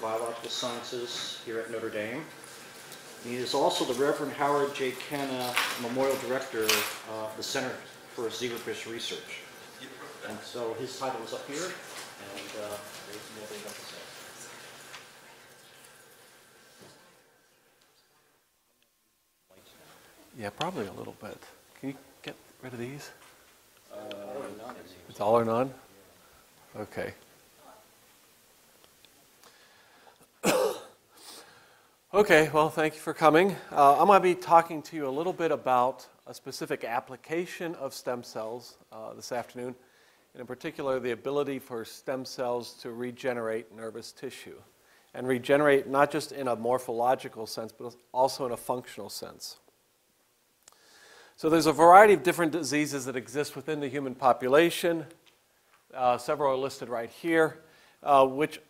Biological Sciences here at Notre Dame. He is also the Reverend Howard J. Canna Memorial Director of the Center for Zebrafish Research. And so his title is up here, and what they have to say. Yeah, probably a little bit. Can you get rid of these? It's all or none? Okay. Okay, well, thank you for coming. I'm going to be talking to you a little bit about a specific application of stem cells this afternoon, and in particular, the ability for stem cells to regenerate nervous tissue, and regenerate not just in a morphological sense, but also in a functional sense. So there's a variety of different diseases that exist within the human population. Several are listed right here, which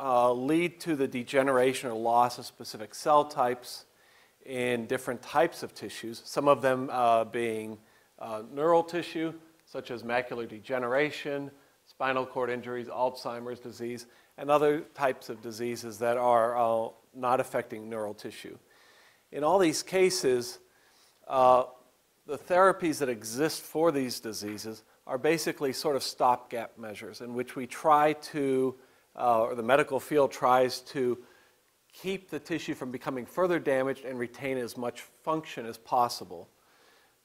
lead to the degeneration or loss of specific cell types in different types of tissues, some of them being neural tissue, such as macular degeneration, spinal cord injuries, Alzheimer's disease, and other types of diseases that are not affecting neural tissue. In all these cases, the therapies that exist for these diseases are basically sort of stopgap measures in which we try to, or the medical field tries to keep the tissue from becoming further damaged and retain as much function as possible.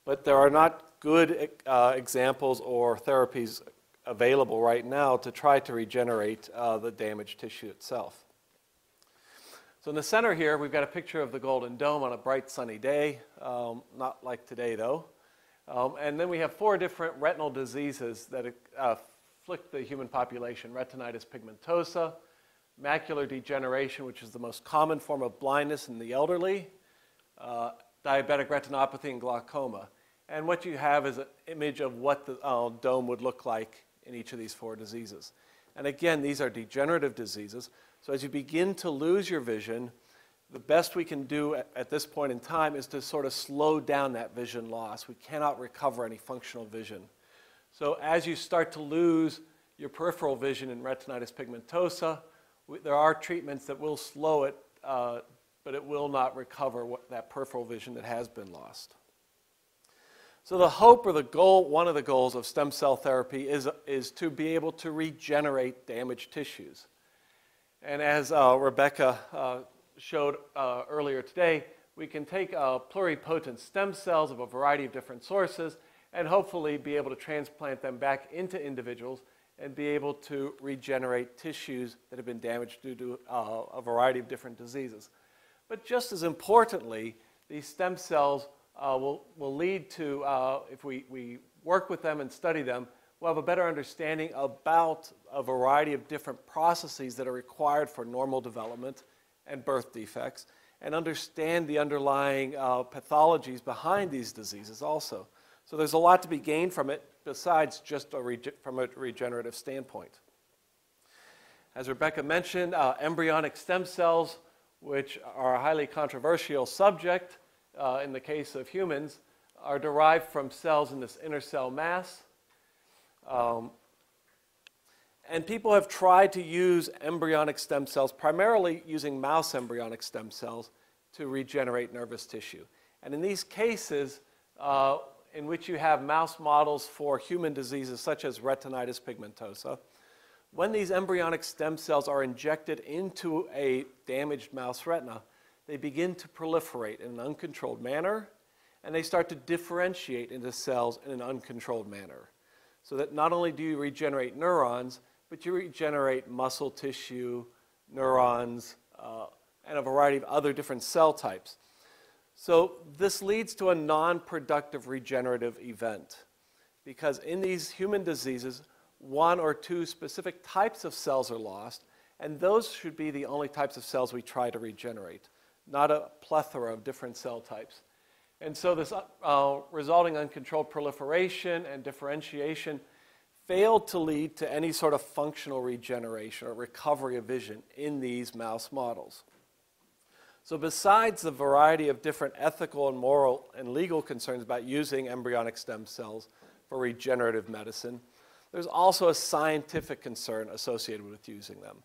But there are not good examples or therapies available right now to try to regenerate the damaged tissue itself. So in the center here, we've got a picture of the Golden Dome on a bright sunny day, not like today though. And then we have 4 different retinal diseases that afflict the human population: retinitis pigmentosa, macular degeneration, which is the most common form of blindness in the elderly, diabetic retinopathy, and glaucoma. And what you have is an image of what the dome would look like in each of these 4 diseases. And again, these are degenerative diseases. So as you begin to lose your vision, the best we can do at this point in time is to sort of slow down that vision loss. We cannot recover any functional vision. So as you start to lose your peripheral vision in retinitis pigmentosa, there are treatments that will slow it, but it will not recover that peripheral vision that has been lost. So the hope or the goal, one of the goals of stem cell therapy is to be able to regenerate damaged tissues. And as Rebecca showed earlier today, we can take pluripotent stem cells of a variety of different sources and hopefully be able to transplant them back into individuals and be able to regenerate tissues that have been damaged due to a variety of different diseases. But just as importantly, these stem cells will lead to, if we work with them and study them, we'll have a better understanding about a variety of different processes that are required for normal development and birth defects, and understand the underlying pathologies behind these diseases also. So there's a lot to be gained from it besides just from a regenerative standpoint. As Rebecca mentioned, embryonic stem cells, which are a highly controversial subject in the case of humans, are derived from cells in this inner cell mass. And people have tried to use embryonic stem cells, primarily using mouse embryonic stem cells, to regenerate nervous tissue. And in these cases, in which you have mouse models for human diseases such as retinitis pigmentosa, when these embryonic stem cells are injected into a damaged mouse retina, they begin to proliferate in an uncontrolled manner, and they start to differentiate into cells in an uncontrolled manner. So that not only do you regenerate neurons, but you regenerate muscle tissue, neurons, and a variety of other different cell types. So this leads to a non-productive regenerative event, because in these human diseases, 1 or 2 specific types of cells are lost, and those should be the only types of cells we try to regenerate, not a plethora of different cell types. And so this resulting uncontrolled proliferation and differentiation failed to lead to any sort of functional regeneration or recovery of vision in these mouse models. So besides the variety of different ethical and moral and legal concerns about using embryonic stem cells for regenerative medicine, there's also a scientific concern associated with using them.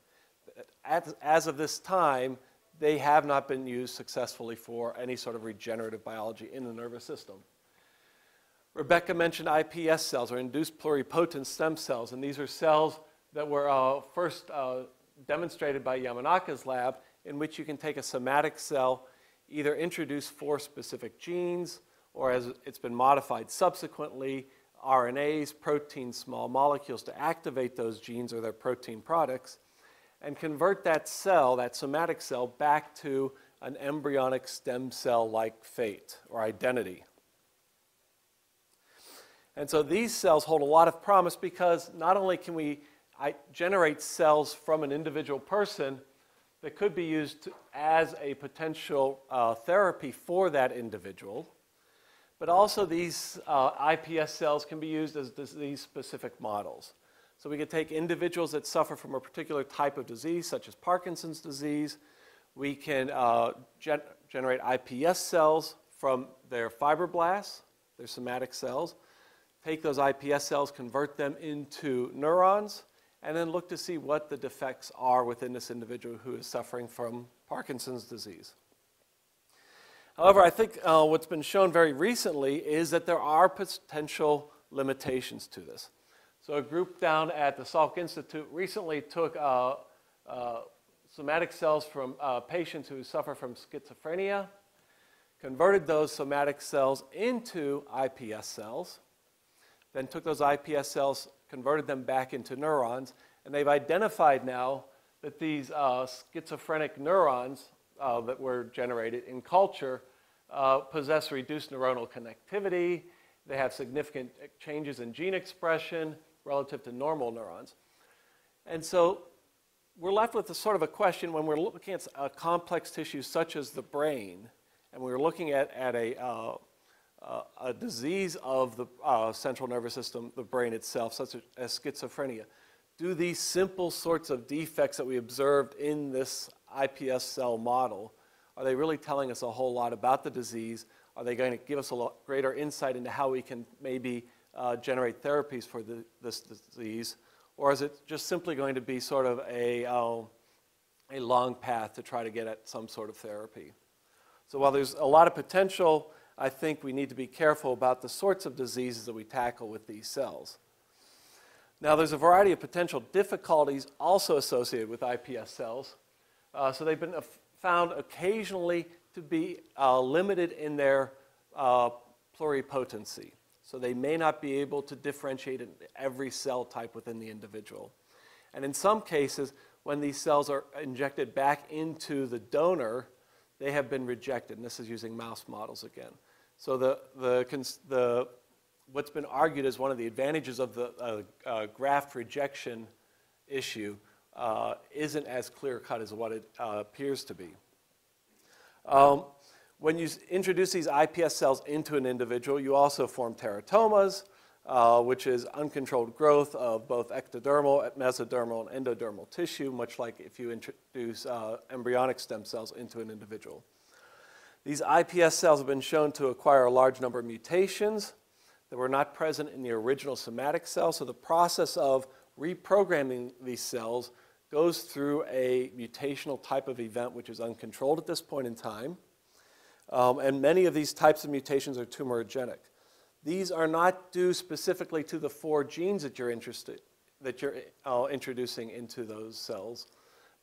as of this time, they have not been used successfully for any sort of regenerative biology in the nervous system. Rebecca mentioned iPS cells, or induced pluripotent stem cells, and these are cells that were first demonstrated by Yamanaka's lab, in which you can take a somatic cell, either introduce 4 specific genes, or as it's been modified subsequently, RNAs, proteins, small molecules to activate those genes or their protein products, and convert that cell, that somatic cell, back to an embryonic stem cell-like fate or identity. And so these cells hold a lot of promise because not only can we generate cells from an individual person that could be used as a potential therapy for that individual, but also these iPS cells can be used as disease-specific models. So we could take individuals that suffer from a particular type of disease, such as Parkinson's disease. We can generate iPS cells from their fibroblasts, their somatic cells, take those iPS cells, convert them into neurons, and then look to see what the defects are within this individual who is suffering from Parkinson's disease. However, I think what's been shown very recently is that there are potential limitations to this. So a group down at the Salk Institute recently took somatic cells from patients who suffer from schizophrenia, converted those somatic cells into iPS cells, then took those iPS cells, converted them back into neurons, and they've identified now that these schizophrenic neurons that were generated in culture possess reduced neuronal connectivity. They have significant changes in gene expression relative to normal neurons. And so we're left with a sort of a question when we're looking at complex tissues such as the brain, and we're looking at a disease of the central nervous system, the brain itself, such as schizophrenia. Do these simple sorts of defects that we observed in this iPS cell model, are they really telling us a whole lot about the disease? Are they going to give us a lot greater insight into how we can maybe generate therapies for this disease? Or is it just simply going to be sort of a long path to try to get at some sort of therapy? So while there's a lot of potential, I think we need to be careful about the sorts of diseases that we tackle with these cells. Now, there's a variety of potential difficulties also associated with iPS cells. So they've been found occasionally to be limited in their pluripotency. So they may not be able to differentiate in every cell type within the individual. And in some cases, when these cells are injected back into the donor, they have been rejected. And this is using mouse models again. So what's been argued as one of the advantages of the graft rejection issue isn't as clear-cut as what it appears to be. When you introduce these iPS cells into an individual, you also form teratomas, which is uncontrolled growth of both ectodermal, mesodermal, and endodermal tissue, much like if you introduce embryonic stem cells into an individual. These iPS cells have been shown to acquire a large number of mutations that were not present in the original somatic cell, so the process of reprogramming these cells goes through a mutational type of event which is uncontrolled at this point in time. And many of these types of mutations are tumorigenic. These are not due specifically to the 4 genes that you're introducing into those cells,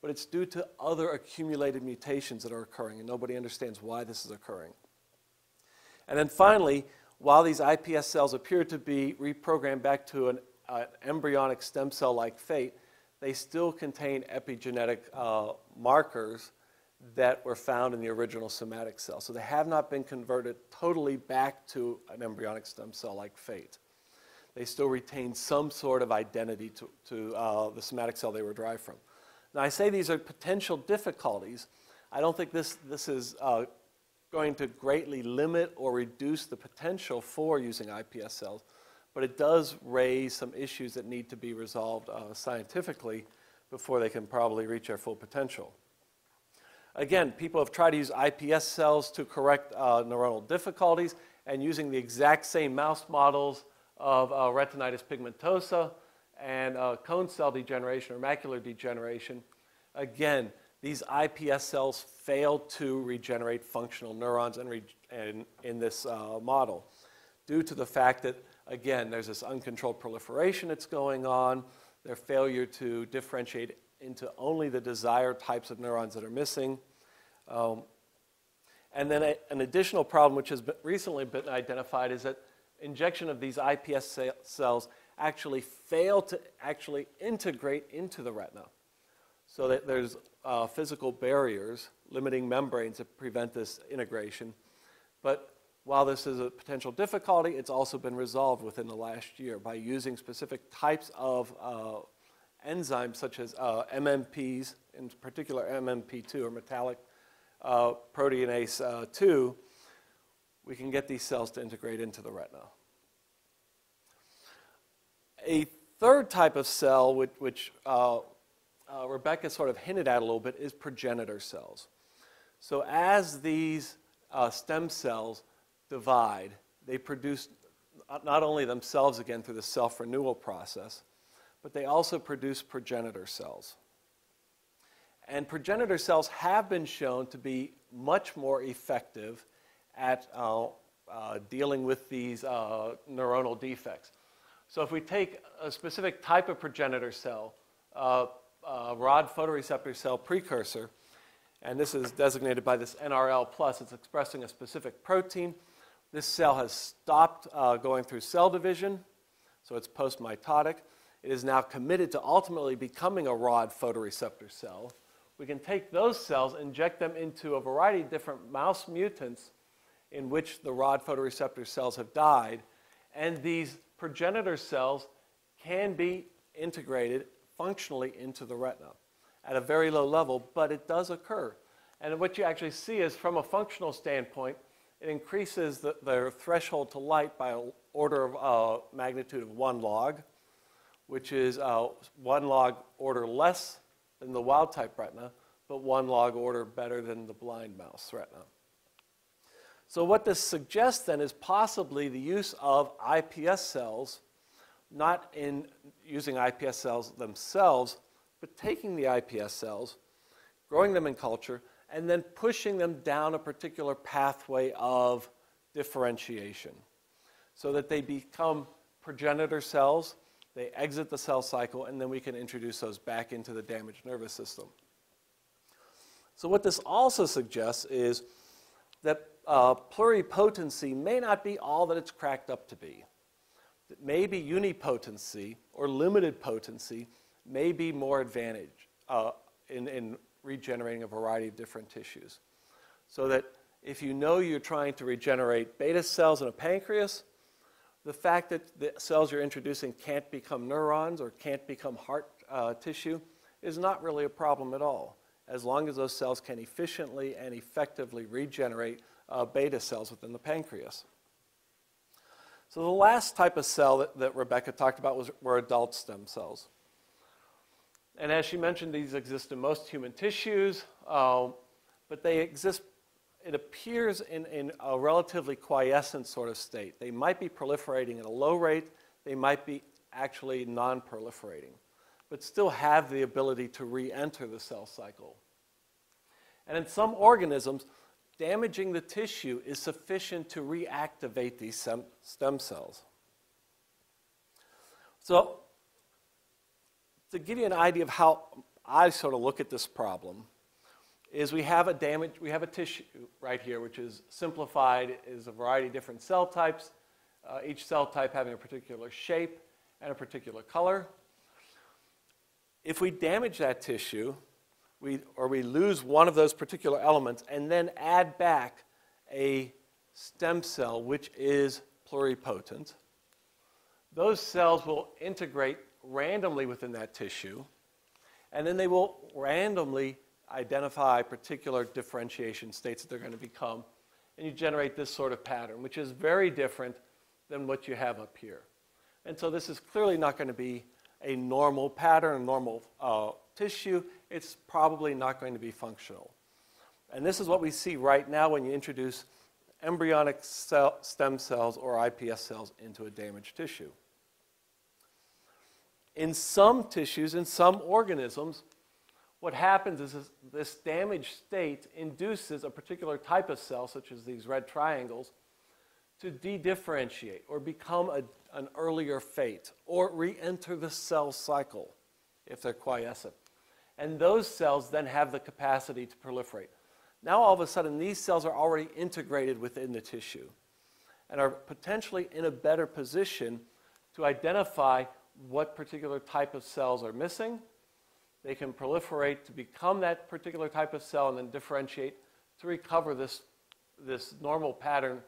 but it's due to other accumulated mutations that are occurring, and nobody understands why this is occurring. And then finally, while these iPS cells appear to be reprogrammed back to an embryonic stem cell-like fate, they still contain epigenetic markers that were found in the original somatic cell. So they have not been converted totally back to an embryonic stem cell-like fate. They still retain some sort of identity to the somatic cell they were derived from. Now, I say these are potential difficulties. I don't think this is going to greatly limit or reduce the potential for using iPS cells, but it does raise some issues that need to be resolved scientifically before they can probably reach their full potential. Again, people have tried to use iPS cells to correct neuronal difficulties, and using the exact same mouse models of retinitis pigmentosa and cone cell degeneration or macular degeneration, again, these iPS cells fail to regenerate functional neurons in this model due to the fact that, again, there's this uncontrolled proliferation that's going on, their failure to differentiate into only the desired types of neurons that are missing. And then an additional problem, which has recently been identified, is that injection of these iPS cells actually fail to actually integrate into the retina. So that there's physical barriers, limiting membranes that prevent this integration. But while this is a potential difficulty, it's also been resolved within the last year by using specific types of enzymes such as MMPs, in particular MMP2 or metallic proteinase 2, we can get these cells to integrate into the retina. A third type of cell, which Rebecca sort of hinted at a little bit, is progenitor cells. So as these stem cells divide, they produce not only themselves again through the self-renewal process, but they also produce progenitor cells. And progenitor cells have been shown to be much more effective at dealing with these neuronal defects. So if we take a specific type of progenitor cell, rod photoreceptor cell precursor, and this is designated by this NRL+, it's expressing a specific protein. This cell has stopped going through cell division, so it's post-mitotic. It is now committed to ultimately becoming a rod photoreceptor cell. We can take those cells, inject them into a variety of different mouse mutants in which the rod photoreceptor cells have died, and these progenitor cells can be integrated functionally into the retina at a very low level, but it does occur. And what you actually see is, from a functional standpoint, it increases their threshold to light by an order of magnitude of 1 log, which is 1 log order less than the wild-type retina, but 1 log order better than the blind mouse retina. So what this suggests then is possibly the use of iPS cells, not in using iPS cells themselves, but taking the iPS cells, growing them in culture, and then pushing them down a particular pathway of differentiation so that they become progenitor cells, they exit the cell cycle, and then we can introduce those back into the damaged nervous system. So what this also suggests is that pluripotency may not be all that it's cracked up to be. That maybe unipotency or limited potency may be more advantage in regenerating a variety of different tissues. So that if you know you're trying to regenerate beta cells in a pancreas, the fact that the cells you're introducing can't become neurons or can't become heart tissue is not really a problem at all, as long as those cells can efficiently and effectively regenerate beta cells within the pancreas. So the last type of cell that Rebecca talked about were adult stem cells. And as she mentioned, these exist in most human tissues, but they exist, it appears, in a relatively quiescent sort of state. They might be proliferating at a low rate, they might be actually non-proliferating, but still have the ability to re-enter the cell cycle. And in some organisms, damaging the tissue is sufficient to reactivate these stem cells. So, to give you an idea of how I sort of look at this problem, is we have a tissue right here, which is simplified as a variety of different cell types, each cell type having a particular shape and a particular color. If we damage that tissue, we lose one of those particular elements and then add back a stem cell which is pluripotent, those cells will integrate randomly within that tissue, and then they will randomly identify particular differentiation states that they're going to become, and you generate this sort of pattern, which is very different than what you have up here. And so this is clearly not going to be a normal pattern, a normal tissue. It's probably not going to be functional. And this is what we see right now when you introduce embryonic stem cells or iPS cells into a damaged tissue. In some tissues, in some organisms, what happens is this damaged state induces a particular type of cell, such as these red triangles, to de-differentiate or become an earlier fate or re-enter the cell cycle if they're quiescent. And those cells then have the capacity to proliferate. Now all of a sudden these cells are already integrated within the tissue and are potentially in a better position to identify what particular type of cells are missing. They can proliferate to become that particular type of cell and then differentiate to recover this normal pattern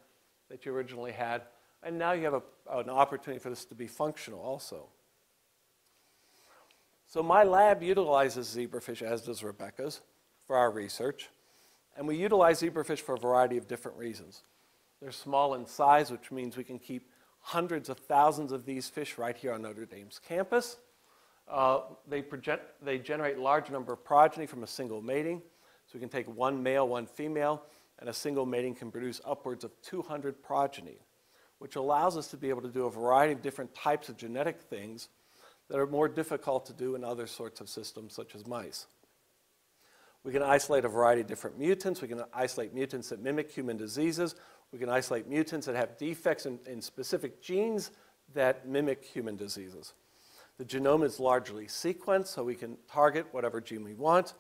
that you originally had. And now you have an opportunity for this to be functional also. So my lab utilizes zebrafish, as does Rebecca's, for our research. And we utilize zebrafish for a variety of different reasons. They're small in size, which means we can keep hundreds of thousands of these fish right here on Notre Dame's campus. They generate large number of progeny from a single mating. So we can take one male, one female, and a single mating can produce upwards of 200 progeny, which allows us to be able to do a variety of different types of genetic things that are more difficult to do in other sorts of systems, such as mice. We can isolate a variety of different mutants. We can isolate mutants that mimic human diseases. We can isolate mutants that have defects in specific genes that mimic human diseases. The genome is largely sequenced, so we can target whatever gene we want.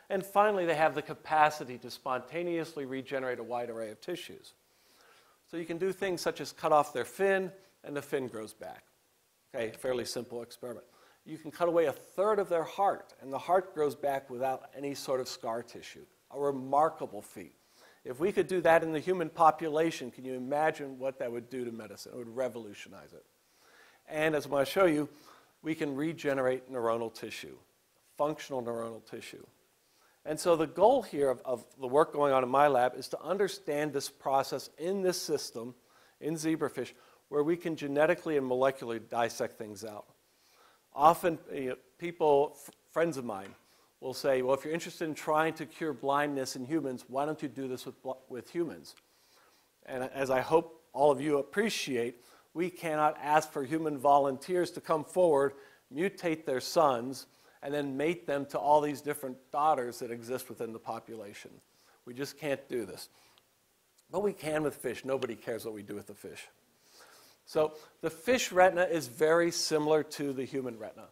And finally, they have the capacity to spontaneously regenerate a wide array of tissues. So you can do things such as cut off their fin, and the fin grows back. Okay, fairly simple experiment. You can cut away a third of their heart, and the heart grows back without any sort of scar tissue. A remarkable feat. If we could do that in the human population, can you imagine what that would do to medicine? It would revolutionize it. And as I'm going to show you, we can regenerate neuronal tissue, functional neuronal tissue. And so the goal here of the work going on in my lab is to understand this process in this system, in zebrafish, where we can genetically and molecularly dissect things out. Often, people, friends of mine, will say, well, if you're interested in trying to cure blindness in humans, why don't you do this with humans? And as I hope all of you appreciate, we cannot ask for human volunteers to come forward, mutate their sons, and then mate them to all these different daughters that exist within the population. We just can't do this. But we can with fish. Nobody cares what we do with the fish. So the fish retina is very similar to the human retina.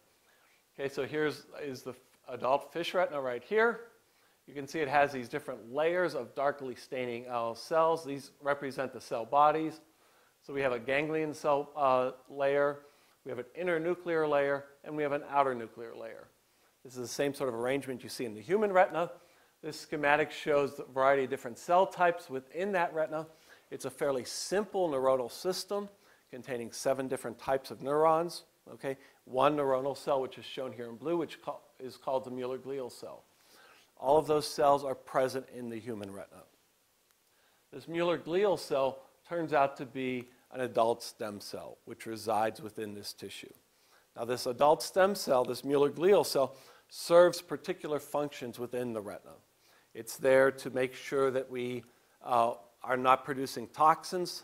Okay, so is the adult fish retina right here. You can see it has these different layers of darkly staining cells. These represent the cell bodies. So we have a ganglion cell layer, we have an inner nuclear layer, and we have an outer nuclear layer. This is the same sort of arrangement you see in the human retina. This schematic shows the variety of different cell types within that retina. It's a fairly simple neuronal system containing 7 different types of neurons. Okay? One neuronal cell, which is shown here in blue, which is called the Mueller glial cell. All of those cells are present in the human retina. This Mueller glial cell turns out to be an adult stem cell, which resides within this tissue. Now, this adult stem cell, this Mueller glial cell, serves particular functions within the retina. It's there to make sure that we are not producing toxins,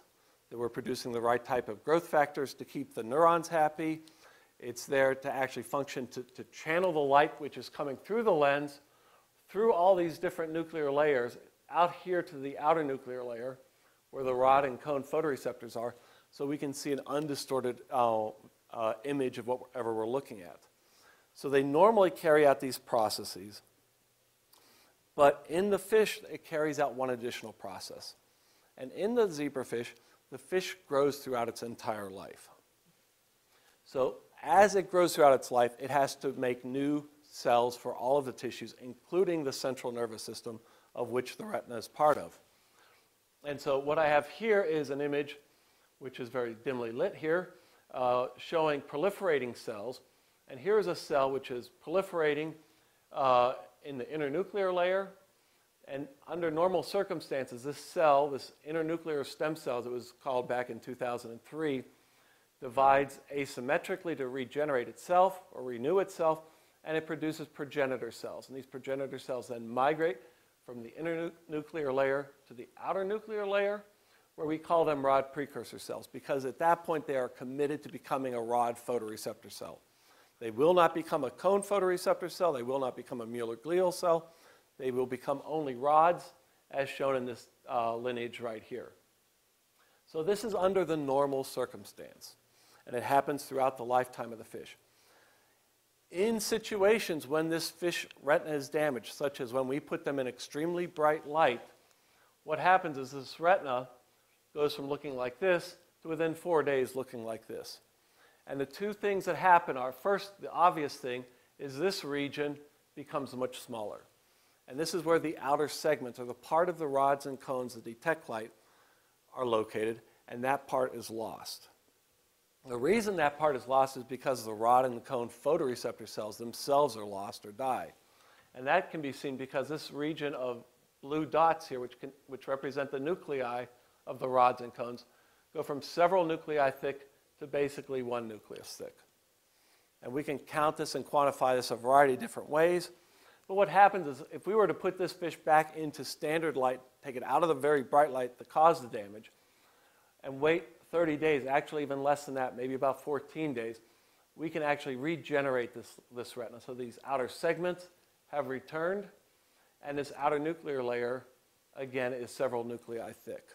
that we're producing the right type of growth factors to keep the neurons happy. It's there to actually function to channel the light which is coming through the lens, through all these different nuclear layers, out here to the outer nuclear layer, where the rod and cone photoreceptors are, so we can see an undistorted image of whatever we're looking at. So they normally carry out these processes, but in the fish, it carries out one additional process. And in the zebrafish, the fish grows throughout its entire life. So as it grows throughout its life, it has to make new cells for all of the tissues, including the central nervous system, of which the retina is part of. And so what I have here is an image, which is very dimly lit here, showing proliferating cells. And here is a cell which is proliferating in the internuclear layer. And under normal circumstances, this cell, this internuclear stem cell, as it was called back in 2003, divides asymmetrically to regenerate itself or renew itself, and it produces progenitor cells. And these progenitor cells then migrate from the internuclear layer to the outer nuclear layer, where we call them rod precursor cells, because at that point they are committed to becoming a rod photoreceptor cell. They will not become a cone photoreceptor cell. They will not become a Mueller glial cell. They will become only rods, as shown in this lineage right here. So this is under the normal circumstance, and it happens throughout the lifetime of the fish. In situations when this fish retina is damaged, such as when we put them in extremely bright light, what happens is this retina goes from looking like this to within 4 days looking like this. And the two things that happen are, first, the obvious thing is this region becomes much smaller. And this is where the outer segments, or the part of the rods and cones that detect light, are located, and that part is lost. The reason that part is lost is because the rod and the cone photoreceptor cells themselves are lost or die. And that can be seen because this region of blue dots here, which represent the nuclei of the rods and cones, go from several nuclei thick to basically one nucleus thick. And we can count this and quantify this a variety of different ways. But what happens is if we were to put this fish back into standard light, take it out of the very bright light that caused the damage, and wait 30 days, actually even less than that, maybe about 14 days, we can actually regenerate this retina. So these outer segments have returned, and this outer nuclear layer, again, is several nuclei thick.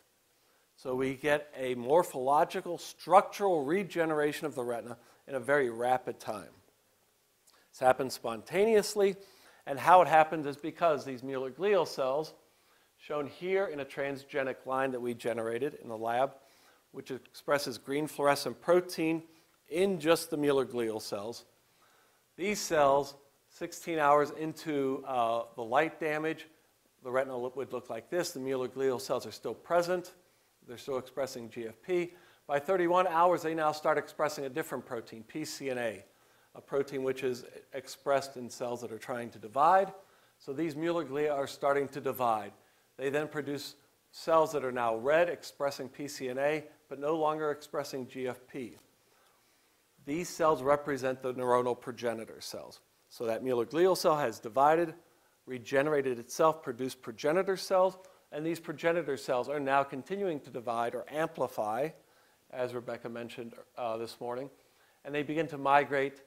So we get a morphological, structural regeneration of the retina in a very rapid time. This happens spontaneously, and how it happens is because these Mueller glial cells, shown here in a transgenic line that we generated in the lab, which expresses green fluorescent protein in just the Mueller glial cells. These cells, 16 hours into the light damage, the retina would look like this. The Mueller glial cells are still present. They're still expressing GFP. By 31 hours, they now start expressing a different protein, PCNA, a protein which is expressed in cells that are trying to divide. So these Mueller glia are starting to divide. They then produce cells that are now red, expressing PCNA, but no longer expressing GFP. These cells represent the neuronal progenitor cells. So that Mueller glial cell has divided, regenerated itself, produced progenitor cells, and these progenitor cells are now continuing to divide or amplify, as Rebecca mentioned this morning, and they begin to migrate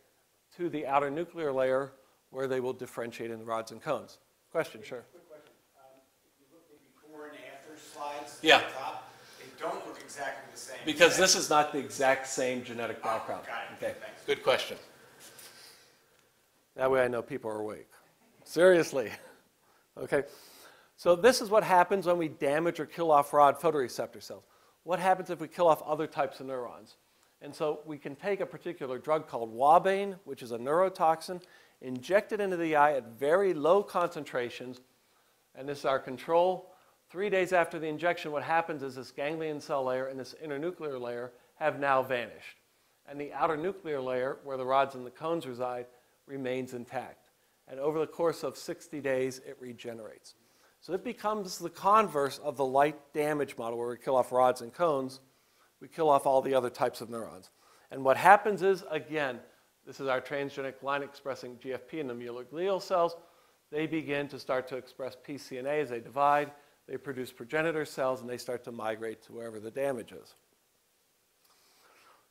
to the outer nuclear layer where they will differentiate in the rods and cones. Question, sure. Quick question. If you look at the before and after slides Yeah. at the top, they don't look exactly the same. Because this is not the exact same genetic background. Got it. Okay, Thanks. good question. That way I know people are awake. Seriously. Okay, so this is what happens when we damage or kill off rod photoreceptor cells. What happens if we kill off other types of neurons? And so we can take a particular drug called wabane, which is a neurotoxin, inject it into the eye at very low concentrations, and this is our control. 3 days after the injection, what happens is this ganglion cell layer and this internuclear layer have now vanished. And the outer nuclear layer, where the rods and the cones reside, remains intact. And over the course of 60 days, it regenerates. So it becomes the converse of the light damage model, where we kill off rods and cones. We kill off all the other types of neurons. And what happens is, again, this is our transgenic line expressing GFP in the Mueller glial cells. They begin to start to express PCNA as they divide. They produce progenitor cells, and they start to migrate to wherever the damage is.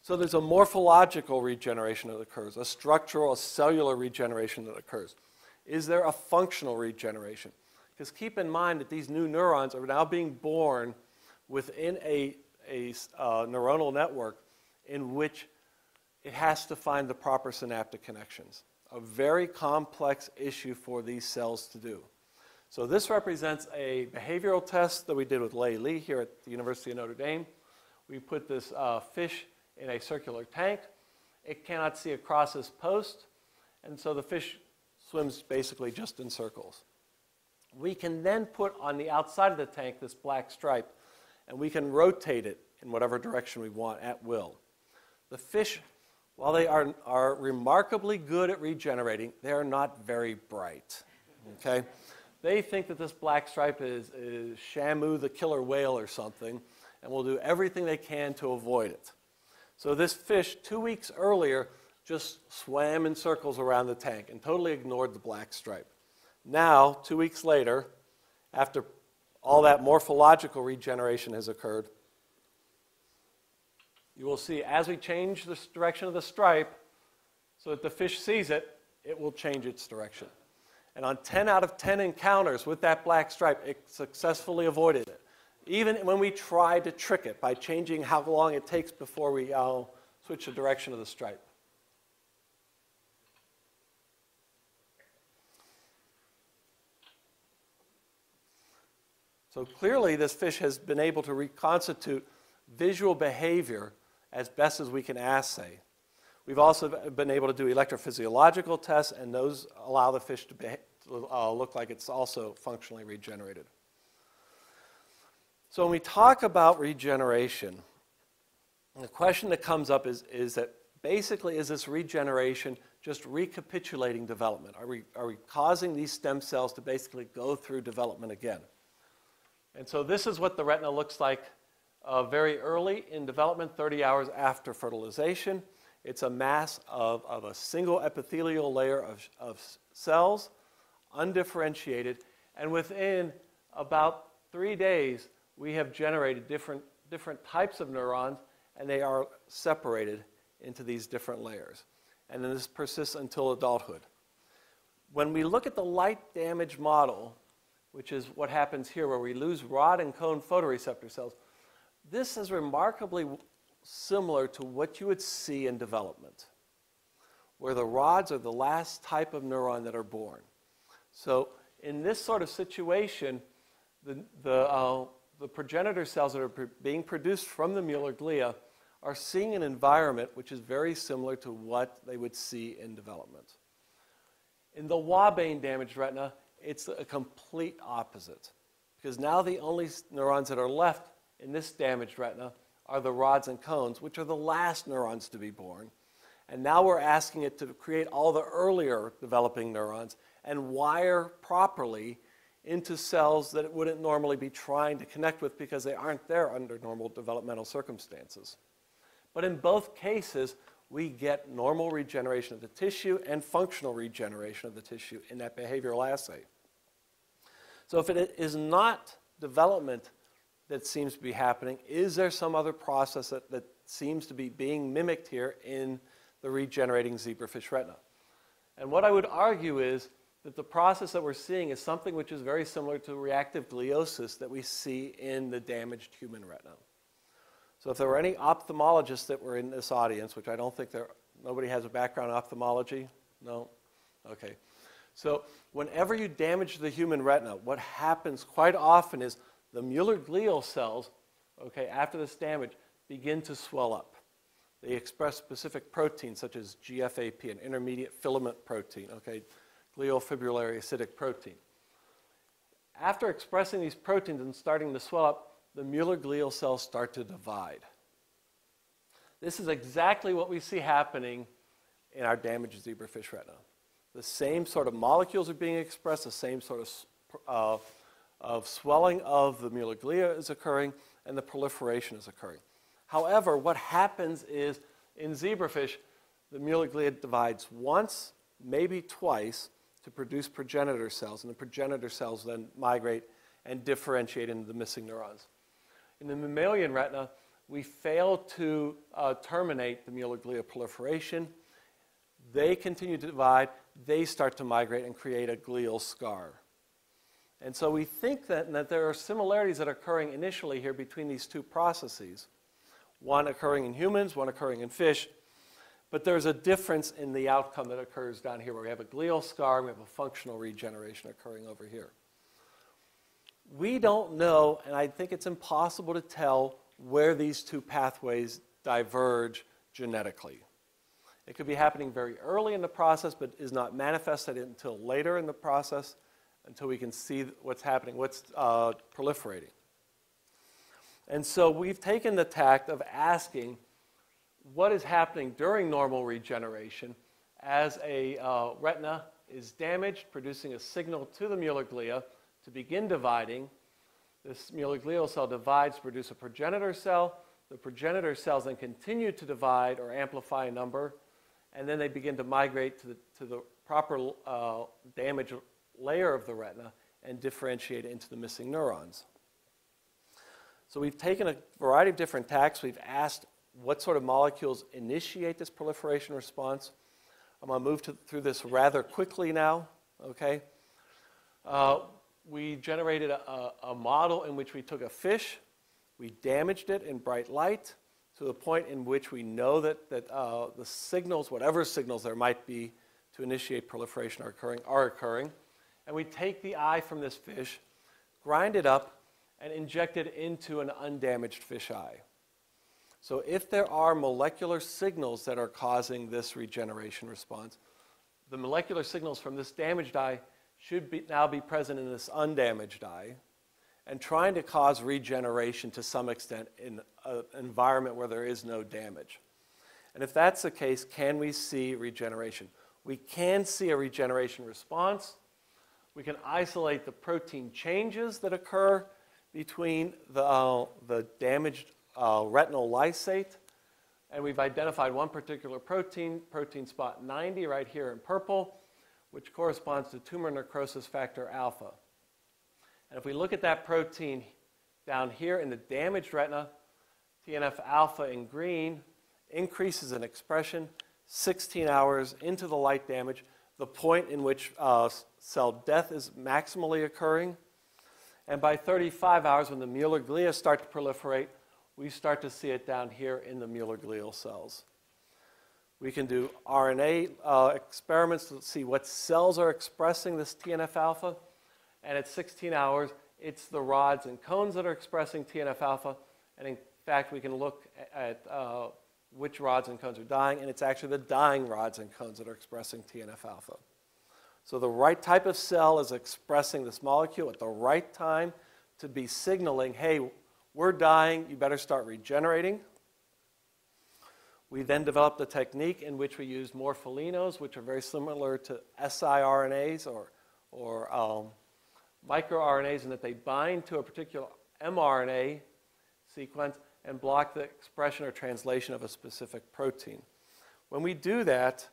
So there's a morphological regeneration that occurs, a structural, a cellular regeneration that occurs. Is there a functional regeneration? Because keep in mind that these new neurons are now being born within a neuronal network in which it has to find the proper synaptic connections. A very complex issue for these cells to do. So this represents a behavioral test that we did with Lei Li here at the University of Notre Dame. We put this fish in a circular tank. It cannot see across this post, and so the fish swims basically just in circles. We can then put on the outside of the tank this black stripe, and we can rotate it in whatever direction we want at will. The fish, while they are remarkably good at regenerating, they are not very bright. Okay? They think that this black stripe is Shamu the killer whale or something, and will do everything they can to avoid it. So this fish, 2 weeks earlier, just swam in circles around the tank and totally ignored the black stripe. Now, 2 weeks later, after all that morphological regeneration has occurred, you will see as we change the direction of the stripe, so that the fish sees it, it will change its direction. And on 10 out of 10 encounters with that black stripe, it successfully avoided it. Even when we tried to trick it by changing how long it takes before we switch the direction of the stripe. So clearly this fish has been able to reconstitute visual behavior as best as we can assay. We've also been able to do electrophysiological tests, and those allow the fish to look like it's also functionally regenerated. So when we talk about regeneration, the question that comes up is that basically, is this regeneration just recapitulating development? Are we causing these stem cells to basically go through development again? And so this is what the retina looks like very early in development, 30 hours after fertilization. It's a mass of a single epithelial layer of cells, undifferentiated, and within about 3 days, we have generated different types of neurons, and they are separated into these different layers. And then this persists until adulthood. When we look at the light damage model, which is what happens here where we lose rod and cone photoreceptor cells, this is remarkably similar to what you would see in development, where the rods are the last type of neuron that are born. So in this sort of situation, the progenitor cells that are being produced from the Mueller glia are seeing an environment which is very similar to what they would see in development. In the Wabane damaged retina, it's a complete opposite, because now the only neurons that are left in this damaged retina are the rods and cones, which are the last neurons to be born. And now we're asking it to create all the earlier developing neurons and wire properly into cells that it wouldn't normally be trying to connect with because they aren't there under normal developmental circumstances. But in both cases, we get normal regeneration of the tissue and functional regeneration of the tissue in that behavioral assay. So if it is not development that seems to be happening, is there some other process that seems to be being mimicked here in the regenerating zebrafish retina? And what I would argue is that the process that we're seeing is something which is very similar to reactive gliosis that we see in the damaged human retina. So if there were any ophthalmologists that were in this audience, which I don't think nobody has a background in ophthalmology? No? Okay. So whenever you damage the human retina, what happens quite often is the Mueller glial cells, okay, after this damage, begin to swell up. They express specific proteins such as GFAP, an intermediate filament protein, okay, glial fibrillary acidic protein. After expressing these proteins and starting to swell up, the Mueller glial cells start to divide. This is exactly what we see happening in our damaged zebrafish retina. The same sort of molecules are being expressed, the same sort of swelling of the Mueller glia is occurring, and the proliferation is occurring. However, what happens is in zebrafish, the Mueller glia divides once, maybe twice, to produce progenitor cells, and the progenitor cells then migrate and differentiate into the missing neurons. In the mammalian retina, we fail to terminate the Mueller glia proliferation. They continue to divide, they start to migrate and create a glial scar. And so we think that there are similarities that are occurring initially here between these two processes, one occurring in humans, one occurring in fish, but there's a difference in the outcome that occurs down here where we have a glial scar, we have a functional regeneration occurring over here. We don't know, and I think it's impossible to tell where these two pathways diverge genetically. It could be happening very early in the process, but is not manifested until later in the process, until we can see what's happening, what's proliferating. And so we've taken the tact of asking what is happening during normal regeneration as a retina is damaged, producing a signal to the Mueller glia to begin dividing. This Mueller glial cell divides to produce a progenitor cell. The progenitor cells then continue to divide or amplify a number, and then they begin to migrate to the proper damaged layer of the retina and differentiate into the missing neurons. So we've taken a variety of different tacks. We've asked what sort of molecules initiate this proliferation response. I'm going to move through this rather quickly now, okay? We generated a model in which we took a fish, we damaged it in bright light to the point in which we know that the signals, whatever signals there might be to initiate proliferation are occurring. And we take the eye from this fish, grind it up, and inject it into an undamaged fish eye. So if there are molecular signals that are causing this regeneration response, the molecular signals from this damaged eye should now be present in this undamaged eye and trying to cause regeneration to some extent in an environment where there is no damage. And if that's the case, can we see regeneration? We can see a regeneration response. We can isolate the protein changes that occur between the damaged retinal lysate, and we've identified one particular protein, protein spot 90 right here in purple, which corresponds to tumor necrosis factor alpha. And if we look at that protein down here in the damaged retina, TNF alpha in green increases in expression 16 hours into the light damage, the point in which cell death is maximally occurring. And by 35 hours, when the Mueller glia start to proliferate, we start to see it down here in the Mueller glial cells. We can do RNA experiments to see what cells are expressing this TNF alpha. And at 16 hours, it's the rods and cones that are expressing TNF alpha. And in fact, we can look at which rods and cones are dying, and it's actually the dying rods and cones that are expressing TNF alpha. So the right type of cell is expressing this molecule at the right time to be signaling, hey, we're dying, you better start regenerating. We then developed a technique in which we used morpholinos, which are very similar to siRNAs or microRNAs, in that they bind to a particular mRNA sequence and block the expression or translation of a specific protein. When we do that,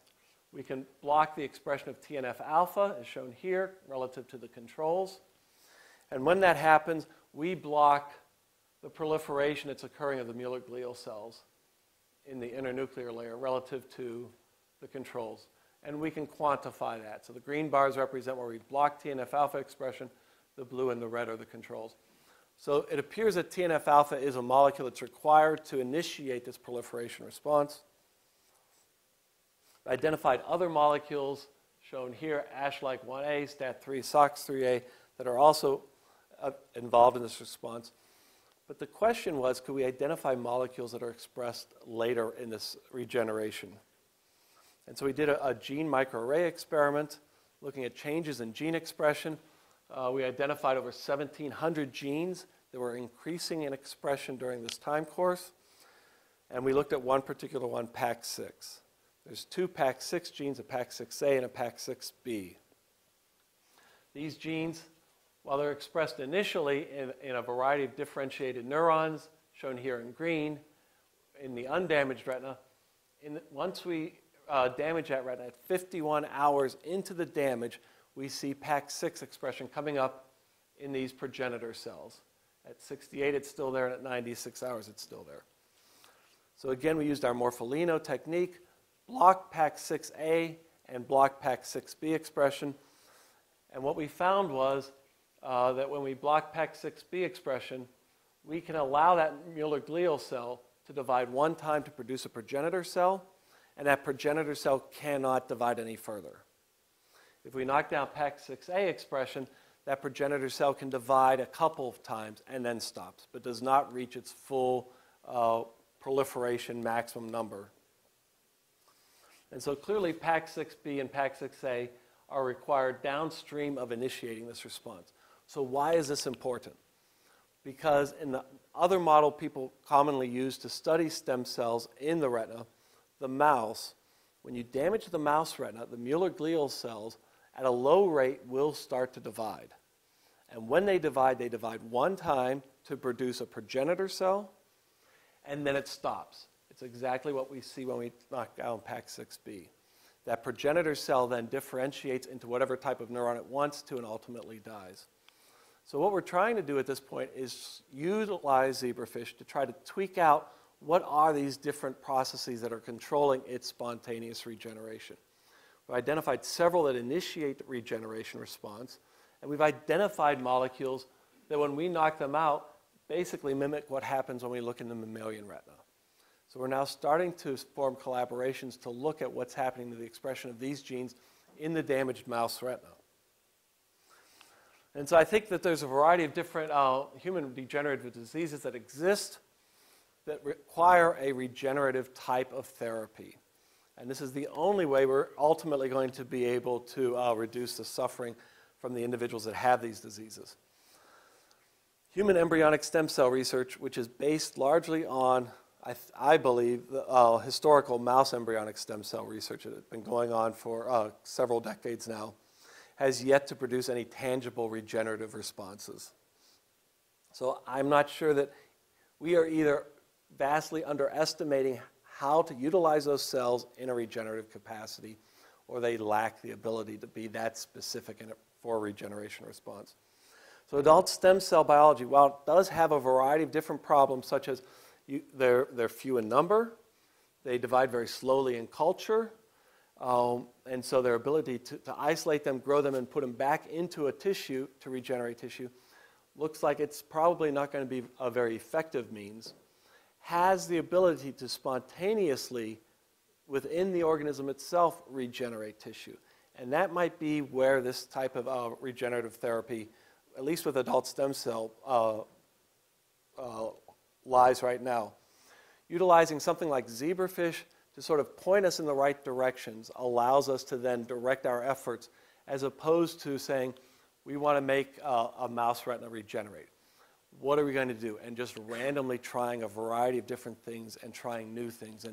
we can block the expression of TNF alpha, as shown here, relative to the controls. And when that happens, we block the proliferation that's occurring of the Mueller glial cells in the internuclear layer relative to the controls. And we can quantify that. So the green bars represent where we block TNF alpha expression, the blue and the red are the controls. So it appears that TNF alpha is a molecule that's required to initiate this proliferation response. Identified other molecules shown here, ASH-like 1A, STAT3, SOX3A, that are also involved in this response. But the question was, could we identify molecules that are expressed later in this regeneration? And so we did a gene microarray experiment looking at changes in gene expression. We identified over 1,700 genes that were increasing in expression during this time course. And we looked at one particular one, PAX6. There's two PAX6 genes, a PAX6A and a PAX6B. These genes, while they're expressed initially in a variety of differentiated neurons, shown here in green, in the undamaged retina, once we damage that retina, at 51 hours into the damage, we see PAX6 expression coming up in these progenitor cells. At 68, it's still there, and at 96 hours, it's still there. So again, we used our morpholino technique, block PAX6A and block PAX6B expression. And what we found was that when we block PAX6B expression, we can allow that Mueller glial cell to divide one time to produce a progenitor cell, and that progenitor cell cannot divide any further. If we knock down PAX6A expression, that progenitor cell can divide a couple of times and then stops, but does not reach its full proliferation maximum number. And so clearly PAX6B and PAX6A are required downstream of initiating this response. So why is this important? Because in the other model people commonly use to study stem cells in the retina, the mouse, when you damage the mouse retina, the Mueller glial cells at a low rate will start to divide. And when they divide one time to produce a progenitor cell, and then it stops. It's exactly what we see when we knock down PAX6B. That progenitor cell then differentiates into whatever type of neuron it wants to and ultimately dies. So what we're trying to do at this point is utilize zebrafish to try to tweak out what are these different processes that are controlling its spontaneous regeneration. We've identified several that initiate the regeneration response, and we've identified molecules that when we knock them out, basically mimic what happens when we look in the mammalian retina. So we're now starting to form collaborations to look at what's happening to the expression of these genes in the damaged mouse retina. And so I think that there's a variety of different human degenerative diseases that exist that require a regenerative type of therapy. And this is the only way we're ultimately going to be able to reduce the suffering from the individuals that have these diseases. Human embryonic stem cell research, which is based largely on, I believe, the historical mouse embryonic stem cell research that has been going on for several decades now, has yet to produce any tangible regenerative responses. So I'm not sure that we are either vastly underestimating how to utilize those cells in a regenerative capacity, or they lack the ability to be that specific for a regeneration response. So adult stem cell biology, while it does have a variety of different problems, such as they're few in number, they divide very slowly in culture, and so their ability to isolate them, grow them, and put them back into a tissue to regenerate tissue looks like it's probably not going to be a very effective means, has the ability to spontaneously, within the organism itself, regenerate tissue. And that might be where this type of regenerative therapy, at least with adult stem cell, lies right now. Utilizing something like zebrafish to sort of point us in the right directions allows us to then direct our efforts, as opposed to saying, we want to make a mouse retina regenerate. What are we going to do? And just randomly trying a variety of different things and trying new things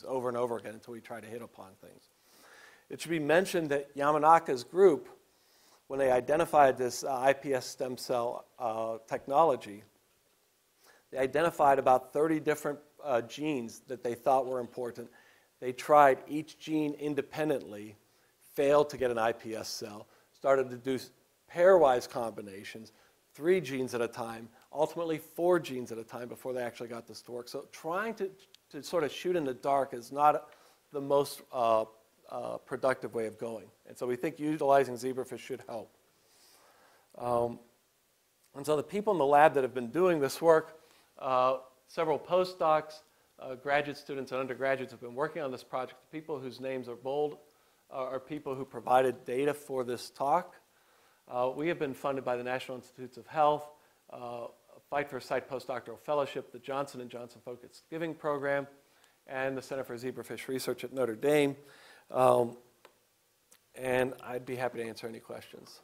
over and over again until we try to hit upon things. It should be mentioned that Yamanaka's group, when they identified this iPS stem cell technology, they identified about 30 different genes that they thought were important. They tried each gene independently, failed to get an iPS cell, started to do pairwise combinations, 3 genes at a time, ultimately 4 genes at a time before they actually got this to work. So trying to sort of shoot in the dark is not the most productive way of going. And so we think utilizing zebrafish should help. And so the people in the lab that have been doing this work, several postdocs, graduate students and undergraduates have been working on this project. The people whose names are bold are people who provided data for this talk. We have been funded by the National Institutes of Health, Fight for Sight Postdoctoral Fellowship, the Johnson & Johnson Focused Giving Program, and the Center for Zebrafish Research at Notre Dame. And I'd be happy to answer any questions.